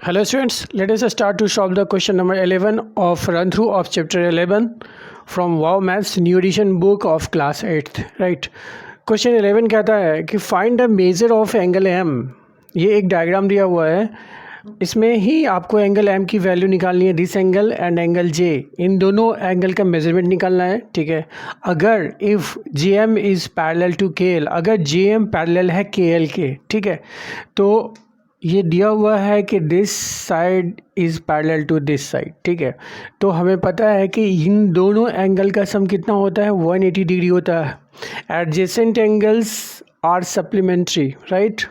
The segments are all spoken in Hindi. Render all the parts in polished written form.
Hello students, let us start to solve the question number 11 of run through of chapter 11 from Wow Maths new edition book of class 8th, right? Question 11 कहता है कि find the measure of angle M. ये एक डायग्राम दिया हुआ है, इसमें ही आपको एंगल एम की वैल्यू निकालनी है, this angle and angle J, इन दोनों एंगल का मेजरमेंट निकालना है। ठीक है, अगर if J M is parallel to K L, अगर जे एम पैरेलल है के एल के, ठीक है, तो ये दिया हुआ है कि this side is parallel to this side. ठीक है, तो हमें पता है कि इन दोनों एंगल का सम कितना होता है, 180 डिग्री होता है। Adjacent angles are supplementary, right.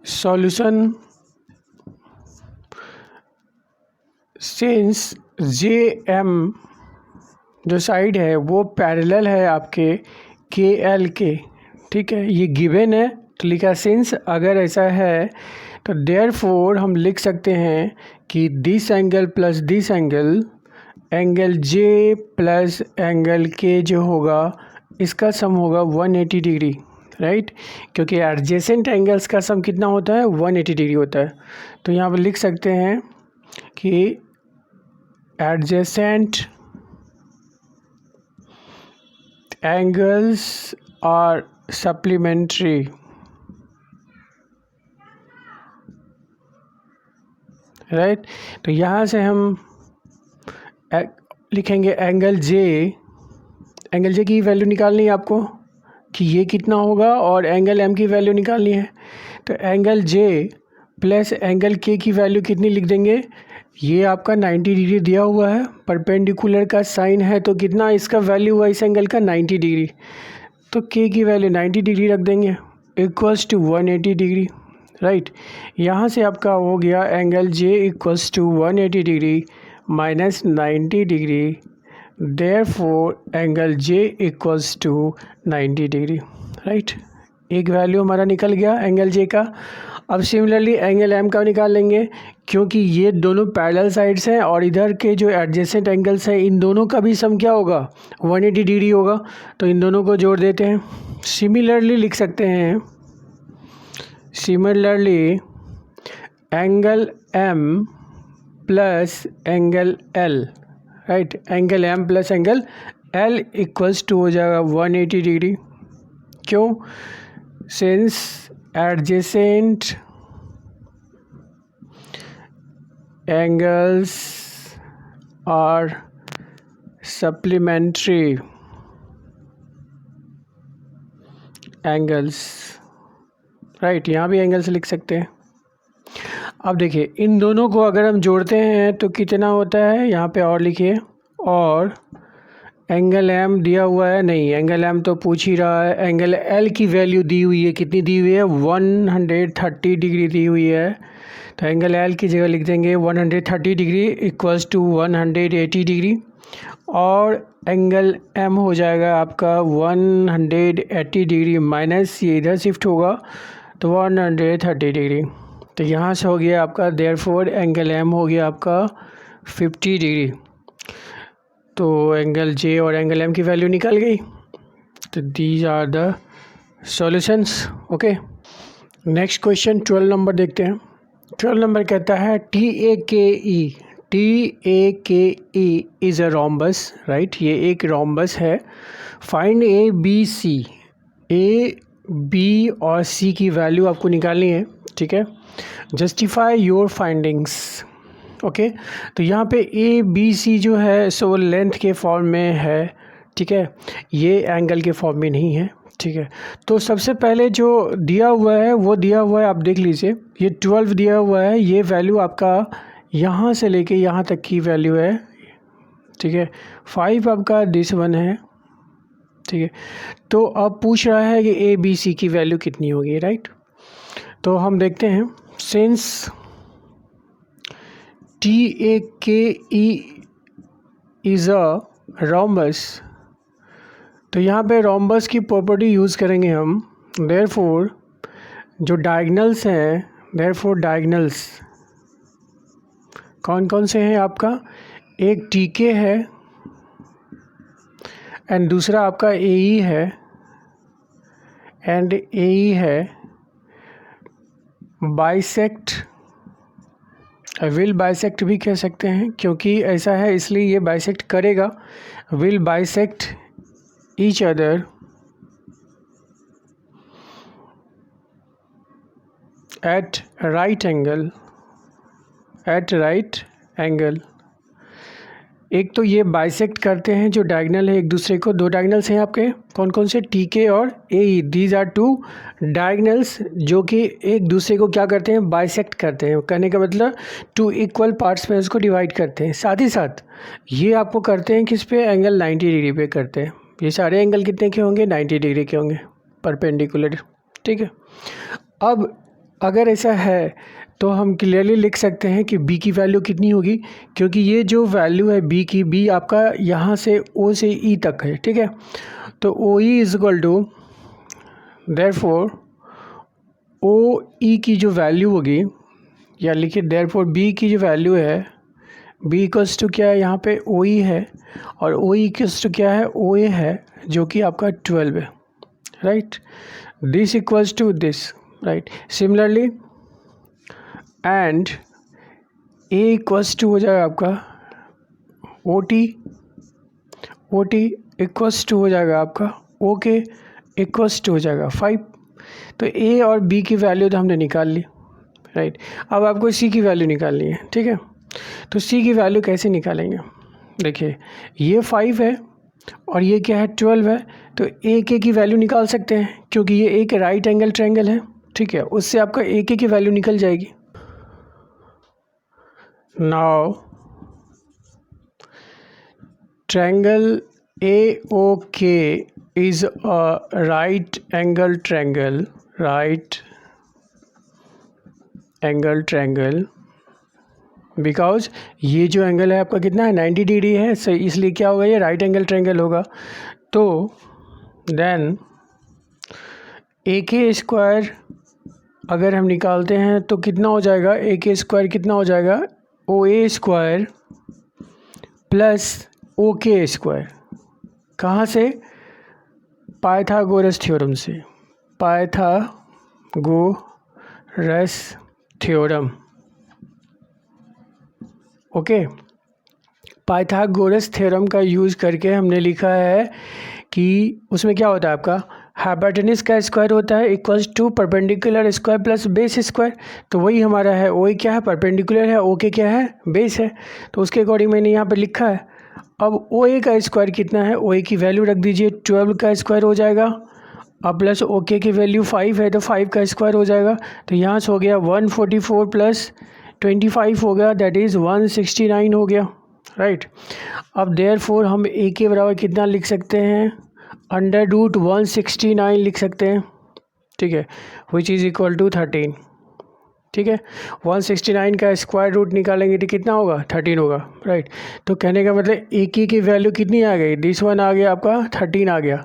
Solution, since J M जो साइड है वो पैरेलल है आपके के एल के, ठीक है, ये गिवन है तो लिखा सिंस। अगर ऐसा है तो देयरफॉर हम लिख सकते हैं कि this angle plus this angle, angle J plus angle के जो होगा इसका सम होगा 180 डिग्री, राइट, क्योंकि एडजेसेंट एंगल्स का सम कितना होता है, 180 डिग्री होता है। तो यहाँ पर लिख सकते हैं कि adjacent angles are supplementary, right. तो यहाँ से हम लिखेंगे एंगल जे की वैल्यू निकालनी है आपको कि ये कितना होगा, और एंगल एम की वैल्यू निकालनी है। तो एंगल जे प्लस एंगल के की वैल्यू कितनी लिख देंगे, ये आपका 90 डिग्री दिया हुआ है, परपेंडिकुलर का साइन है तो कितना इसका वैल्यू हुआ इस एंगल का, 90 डिग्री। तो के की वैल्यू 90 डिग्री रख देंगे इक्वल्स टू 180 डिग्री, राइट। यहाँ से आपका हो गया angle J equals to 180 degree minus 90 degree, therefore angle J equals to 90 degree, right. एक वैल्यू हमारा निकल गया एंगल जे का। अब सिमिलरली एंगल एम का निकाल लेंगे, क्योंकि ये दोनों पैरेलल साइड्स हैं और इधर के जो एडजेसेंट एंगल्स हैं इन दोनों का भी सम क्या होगा, 180 डिग्री होगा। तो इन दोनों को जोड़ देते हैं। सिमिलरली लिख सकते हैं, similarly angle M plus angle L, right, angle M plus angle L equals to हो जाएगा 180 डिग्री। क्यों, since adjacent angles are supplementary angles, right. यहाँ भी एंगल्स लिख सकते हैं। अब देखिए इन दोनों को अगर हम जोड़ते हैं तो कितना होता है, यहाँ पे और लिखिए, और एंगल एम दिया हुआ है, नहीं एंगल एम तो पूछ ही रहा है, एंगल एल की वैल्यू दी हुई है, कितनी दी हुई है, 130 डिग्री दी हुई है। तो एंगल एल की जगह लिख देंगे 130 डिग्री इक्वल्स टू 180 डिग्री, और एंगल एम हो जाएगा आपका 180 डिग्री माइनस ये इधर शिफ्ट होगा तो 130 डिग्री। तो यहाँ से हो गया आपका देयरफॉर एंगल एम हो गया आपका 50 डिग्री। तो एंगल जे और एंगल एम की वैल्यू निकल गई। तो these are the solutions. Okay, next question 12 number देखते हैं। 12 नंबर कहता है T A K E is a rhombus, right, ये एक रोम्बस है। Find A B C, A B और सी की वैल्यू आपको निकालनी है, ठीक है। Justify your findings. ओके, तो यहाँ पे ए बी सी जो है सो लेंथ के फॉर्म में है, ठीक है, ये एंगल के फॉर्म में नहीं है, ठीक है। तो सबसे पहले जो दिया हुआ है वो दिया हुआ है, आप देख लीजिए, ये 12 दिया हुआ है, ये वैल्यू आपका यहाँ से लेके यहाँ तक की वैल्यू है, ठीक है। 5 आपका दिस वन है, ठीक है। तो अब पूछ रहा है कि ए बी सी की वैल्यू कितनी होगी, राइट। तो हम देखते हैं, since T A K E is a rhombus, तो यहाँ पे रोम्बस की प्रॉपर्टी यूज़ करेंगे हम। देयरफॉर जो डायगनल्स हैं, देयरफॉर डायगनल्स कौन कौन से हैं आपका, एक टी के है एंड दूसरा आपका ए ई है, एंड ए ई है, बाइसेक्ट विल बाइसेक्ट भी कह सकते हैं, क्योंकि ऐसा है इसलिए ये बाइसेक्ट करेगा. Will bisect each other at right angle. At right angle. एक तो ये बाइसेक्ट करते हैं जो डायगनल है एक दूसरे को. दो डायगनल्स हैं आपके, कौन कौन से? टी के और ए ई. दीज आर टू डायगनल्स जो कि एक दूसरे को क्या करते हैं? बाइसेक्ट करते हैं. कहने का मतलब टू इक्वल पार्ट्स में उसको डिवाइड करते हैं. साथ ही साथ ये आपको करते हैं किस पे? एंगल 90 डिग्री पे करते हैं. ये सारे एंगल कितने के होंगे? 90 डिग्री के होंगे, परपेंडिकुलर. ठीक है. अब अगर ऐसा है तो हम क्लियरली लिख सकते हैं कि b की वैल्यू कितनी होगी, क्योंकि ये जो वैल्यू है b की, b आपका यहाँ से o से e तक है. ठीक है. तो O E is equal to, therefore O E की जो वैल्यू होगी, या लिखिए देयरफॉर b की जो वैल्यू है, b इक्वल्स टू क्या है? यहाँ पे ओ ई है, और ओ ई इक्वल्स टू क्या है? ओ ए है, जो कि आपका 12 है. Right. This equals to this. Right. Similarly and A equals to हो जाएगा आपका O T. O T equals to हो जाएगा आपका ओ के इक्वल्स टू हो जाएगा 5. तो ए और बी की वैल्यू तो हमने निकाल ली. राइट. अब आपको सी की वैल्यू निकालनी है. ठीक है. तो सी की वैल्यू कैसे निकालेंगे? देखिए, ये 5 है और ये क्या है? 12 है. तो ए के की वैल्यू निकाल सकते हैं, क्योंकि ये एक राइट एंगल ट्रायंगल है. ठीक है. उससे आपका ए के की वैल्यू निकल जाएगी. Now triangle AOK is a right angle triangle. Right angle triangle because ये जो एंगल है आपका कितना है? 90 डिग्री है. सही, इसलिए क्या होगा? ये राइट एंगल ट्रायंगल होगा. तो देन ए के स्क्वायर अगर हम निकालते हैं तो कितना हो जाएगा? ए के स्क्वायर कितना हो जाएगा? ओ ए स्क्वायर प्लस ओ के स्क्वायर. कहाँ से? पाइथागोरस थ्योरम से. Pythagoras theorem. Okay. Pythagoras theorem का यूज़ करके हमने लिखा है कि उसमें क्या होता है आपका? हाइपोटेनस का स्क्वायर होता है equals to perpendicular square plus base square. तो वही हमारा है. ओ क्या है? परपेंडिकुलर है. ओ के क्या है? बेस है. तो उसके अकॉर्डिंग मैंने यहाँ पे लिखा है. अब ओ ए का स्क्वायर कितना है? ओ ए की वैल्यू रख दीजिए, 12 का स्क्वायर हो जाएगा. अब प्लस ओ के की वैल्यू 5 है तो 5 का स्क्वायर हो जाएगा. तो यहाँ से हो गया 144 प्लस 25 हो गया, दैट इज़ 169 हो गया. राइट. अब देयरफॉर हम ए के बराबर कितना लिख सकते हैं? अंडर रूट 169 लिख सकते हैं. ठीक है. Which is equal to 13. ठीक है. 169 का स्क्वायर रूट निकालेंगे तो कितना होगा? 13 होगा. राइट. तो कहने का मतलब ए की वैल्यू कितनी आ गई? दिस वन आ गया आपका 13 आ गया.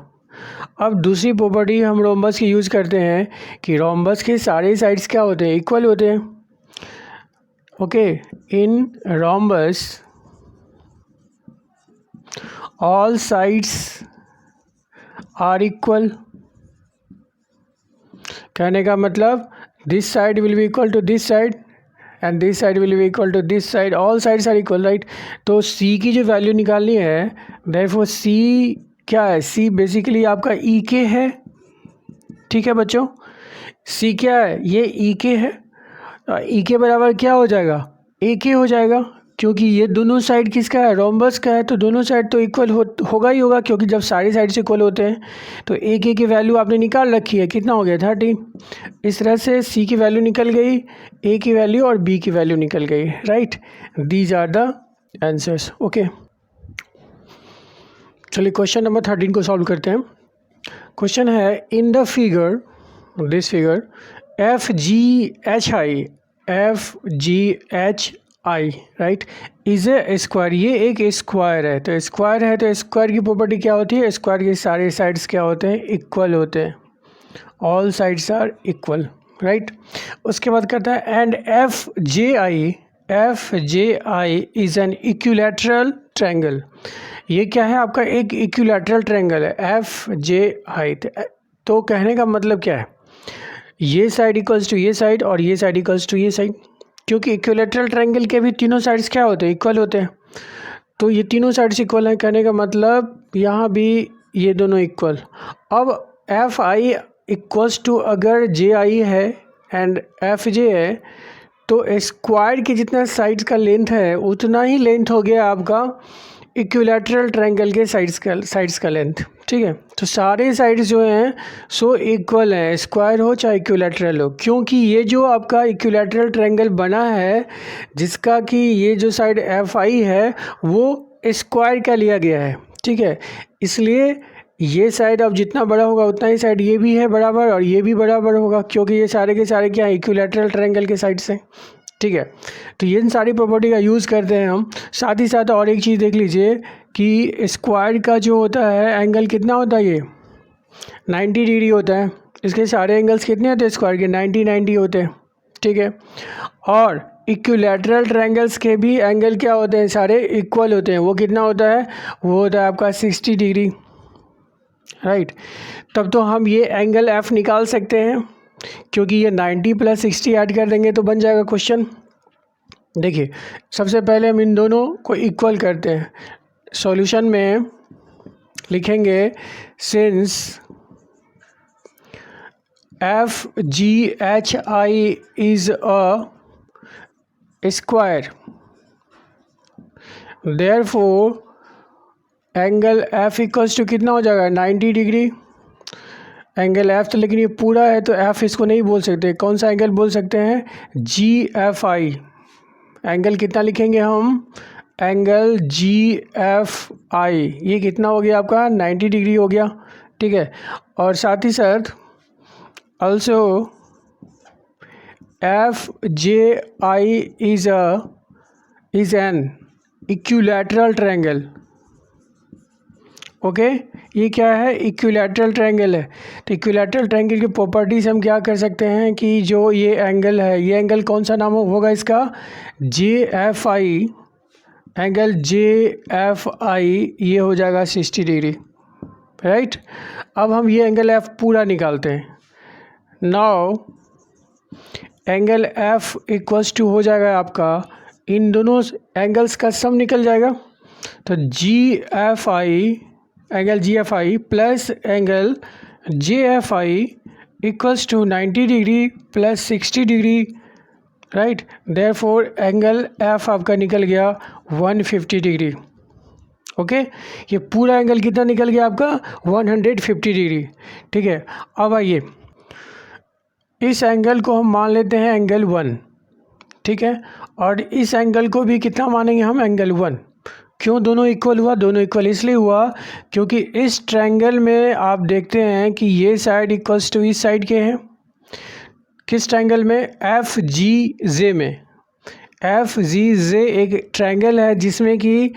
अब दूसरी प्रॉपर्टी हम रोम्बस की यूज़ करते हैं कि रोम्बस के सारे साइड्स क्या होते हैं? इक्वल होते हैं. Okay. In rhombus all sides are equal. कहने का मतलब this side will be equal to this side and this side will be equal to this side. All sides are equal. Right. तो सी की जो वैल्यू निकालनी है, देयरफॉर सी क्या है? सी बेसिकली आपका ई के है. ठीक है बच्चों. सी क्या है? ये ई के है. ई के बराबर क्या हो जाएगा? ए के हो जाएगा, क्योंकि ये दोनों साइड किसका है? रोम्बस का है. तो दोनों साइड तो इक्वल होगा ही होगा, क्योंकि जब सारी साइड से इक्वल होते हैं. तो ए के की वैल्यू आपने निकाल रखी है. कितना हो गया? 13. इस तरह से सी की वैल्यू निकल गई, ए की वैल्यू और बी की वैल्यू निकल गई. Right. These are the answers. Okay. चलिए क्वेश्चन नंबर 13 को सॉल्व करते हैं. क्वेश्चन है, in the figure, this figure, F G H I right is a square. ये एक स्क्वायर है. तो स्क्वायर है तो स्क्वायर की प्रॉपर्टी क्या होती है? स्क्वायर के सारे साइड्स क्या होते हैं? इक्वल होते हैं. All sides are equal. Right. उसके बाद कहता है and F J I is an equilateral triangle. ये क्या है आपका? एक इक्विलैटरल ट्रायंगल है एफ जे आई. तो कहने का मतलब क्या है? ये साइड इक्वल्स टू ये साइड और ये साइड इक्वल्स टू ये साइड. क्योंकि इक्विलैटरल ट्रायंगल के भी तीनों साइड्स क्या होते हैं, इक्वल होते हैं। तो ये तीनों साइड्स इक्वल हैं, कहने का मतलब यहाँ भी ये दोनों इक्वल। अब एफ आई इक्वल्स टू, अगर जे आई है एंड एफ जे है, तो स्क्वायर की जितना साइड्स का लेंथ है उतना ही लेंथ हो गया आपका इक्विलैटरल ट्रायंगल के साइड्स का लेंथ। ठीक है, तो सारे साइड्स जो हैं सो इक्वल हैं, स्क्वायर हो चाहे इक्विलैटरल हो, क्योंकि ये जो आपका इक्विलैटरल ट्रायंगल बना है जिसका कि ये जो साइड एफ आई है वो स्क्वायर का लिया गया है। ठीक है, इसलिए ये साइड अब जितना बड़ा होगा उतना ही साइड ये भी है बराबर और ये भी बराबर होगा, क्योंकि ये सारे के सारे क्या इक्विलैटरल ट्रायंगल के साइड्स हैं। ठीक है, तो ये इन सारी प्रॉपर्टी का यूज़ करते हैं हम। साथ ही साथ और एक चीज़ देख लीजिए कि स्क्वायर का जो होता है एंगल कितना होता है, ये 90 डिग्री होता है। इसके सारे एंगल्स कितने होते हैं स्क्वायर के, 90 होते हैं। ठीक है, और इक्विलैटरल ट्रायंगल्स के भी एंगल क्या होते हैं, सारे इक्वल होते हैं। वो कितना होता है, वो होता है आपका 60 डिग्री। राइट, तब तो हम ये एंगल एफ निकाल सकते हैं, क्योंकि ये 90 + 60 ऐड कर देंगे तो बन जाएगा क्वेश्चन। देखिए, सबसे पहले हम इन दोनों को इक्वल करते हैं। सॉल्यूशन में लिखेंगे since F G H I is a square, therefore angle F equals to कितना हो जाएगा, 90 डिग्री। एंगल एफ तो लेकिन ये पूरा है तो एफ इसको नहीं बोल सकते, कौन सा एंगल बोल सकते हैं, जी एफ आई। एंगल कितना लिखेंगे हम, एंगल जी एफ आई, ये कितना हो गया आपका 90 डिग्री हो गया। ठीक है, और साथ ही साथ also F J I is an equilateral triangle. Okay, ये क्या है, इक्विलैटरल ट्रायंगल है। तो इक्विलैटरल ट्रायंगल की प्रॉपर्टीज हम क्या कर सकते हैं कि जो ये एंगल है, ये एंगल कौन सा नाम होगा इसका, जे F I. Angle J F आई ये हो जाएगा 60 डिग्री। राइट, अब हम ये एंगल एफ पूरा निकालते हैं। Now angle F equals to हो जाएगा आपका, इन दोनों एंगल्स का सम निकल जाएगा। तो G F I, angle G F I plus angle J F I equals to 90 degree plus 60 degree. Right, therefore angle F आपका निकल गया 150 डिग्री। ओके, ये पूरा एंगल कितना निकल गया आपका, 150 डिग्री। ठीक है, अब आइए इस एंगल को हम मान लेते हैं एंगल 1। ठीक है, और इस एंगल को भी कितना मानेंगे हम, एंगल 1। क्यों दोनों इक्वल हुआ, दोनों इक्वल इसलिए हुआ क्योंकि इस ट्रायंगल में आप देखते हैं कि ये साइड इक्वल्स टू इस साइड के हैं। किस ट्रायंगल में, एफ जी जे में। एफ जी जे एक ट्रायंगल है जिसमें कि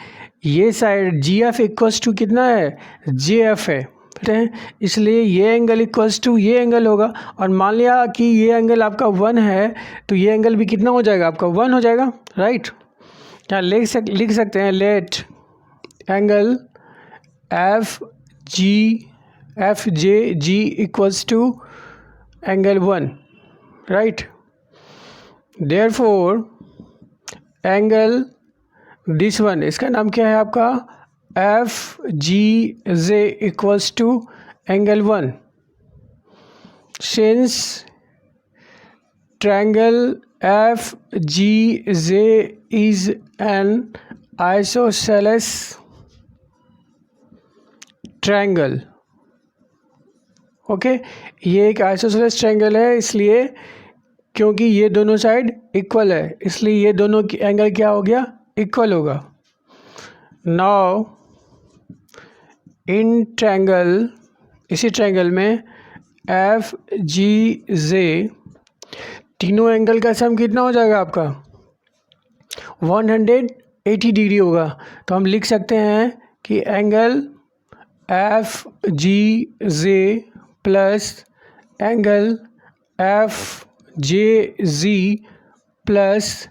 ये side G F equals to कितना है, जे एफ है। इसलिए ये एंगल इक्वल्स टू ये एंगल होगा। और मान लिया कि ये एंगल आपका 1 है तो ये एंगल भी कितना हो जाएगा आपका, 1 हो जाएगा। राइट, क्या लिख सकते हैं, let angle F J G equals to angle 1। Right, therefore angle this one, इसका नाम क्या है आपका, F G J equals to angle 1। Since triangle F G J is an isosceles triangle. Okay, ये एक आइसोसेलेस ट्रायंगल है, इसलिए क्योंकि ये दोनों साइड इक्वल है इसलिए ये दोनों एंगल क्या हो गया, इक्वल होगा। नाउ इन ट्रायंगल, इसी ट्रायंगल में एफ जी जे, तीनों एंगल का सम कितना हो जाएगा आपका, 180 डिग्री होगा। तो हम लिख सकते हैं कि angle F G J plus angle F J G plus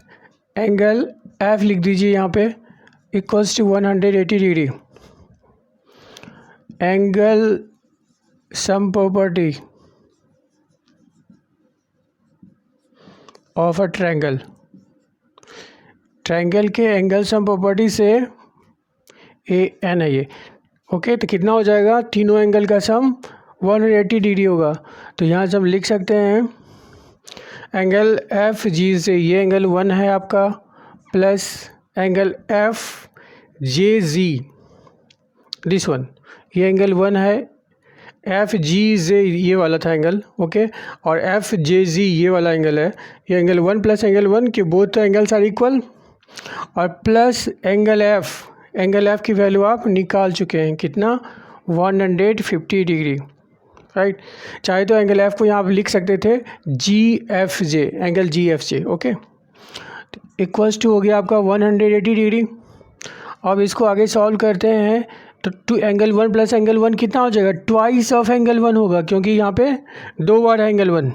angle F लिख दीजिए यहाँ पे equals to 180 degree. Angle sum property of a triangle. Triangle के एंगल सम प्रॉपर्टी से ए एन है ये। ओके, तो कितना हो जाएगा, तीनों एंगल का सम 180 डिग्री होगा। तो यहाँ से हम लिख सकते हैं एंगल एफ जी से ये एंगल 1 है आपका, plus angle F J G this one, ये एंगल 1 है, एफ जी जे ये वाला था एंगल, ओके, और एफ जे जी ये वाला एंगल है। ये एंगल 1 प्लस एंगल 1 के बोथ एंगल्स आर इक्वल, और प्लस एंगल एफ की वैल्यू आप निकाल चुके हैं, कितना, 150 डिग्री, राइट। चाहे तो एंगल एफ को यहाँ आप लिख सकते थे G F J, angle G F J, okay, equals to हो गया आपका 180 डिग्री। अब इसको आगे सॉल्व करते हैं तो टू एंगल 1 प्लस एंगल 1 कितना हो जाएगा, ट्वाइस ऑफ एंगल 1 होगा, क्योंकि यहाँ पे 2 बार है एंगल 1।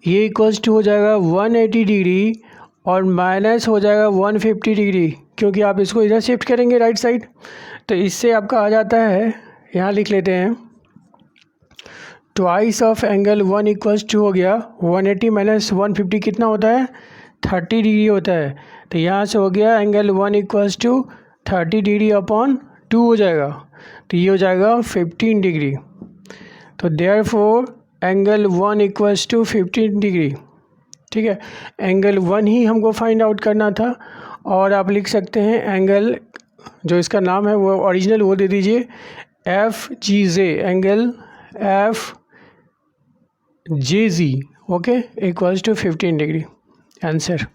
ये इक्वल्स टू हो जाएगा 180 डिग्री और माइनस हो जाएगा 150 डिग्री, क्योंकि आप इसको इधर शिफ्ट करेंगे राइट साइड। तो इससे आपका आ जाता है, यहाँ लिख लेते हैं, twice of angle 1 equals to हो गया 180 माइनस 150 कितना होता है, 30 डिग्री होता है। तो यहाँ से हो गया angle 1 equals to 30 degree upon 2 हो जाएगा, तो ये हो जाएगा 15 डिग्री। तो therefore angle 1 equals to 15 degree, ठीक है। एंगल 1 ही हमको फाइंड आउट करना था, और आप लिख सकते हैं एंगल जो इसका नाम है वो ओरिजिनल वो दे दीजिए, F G J, angle F J G, okay, equals to 15 degree, answer.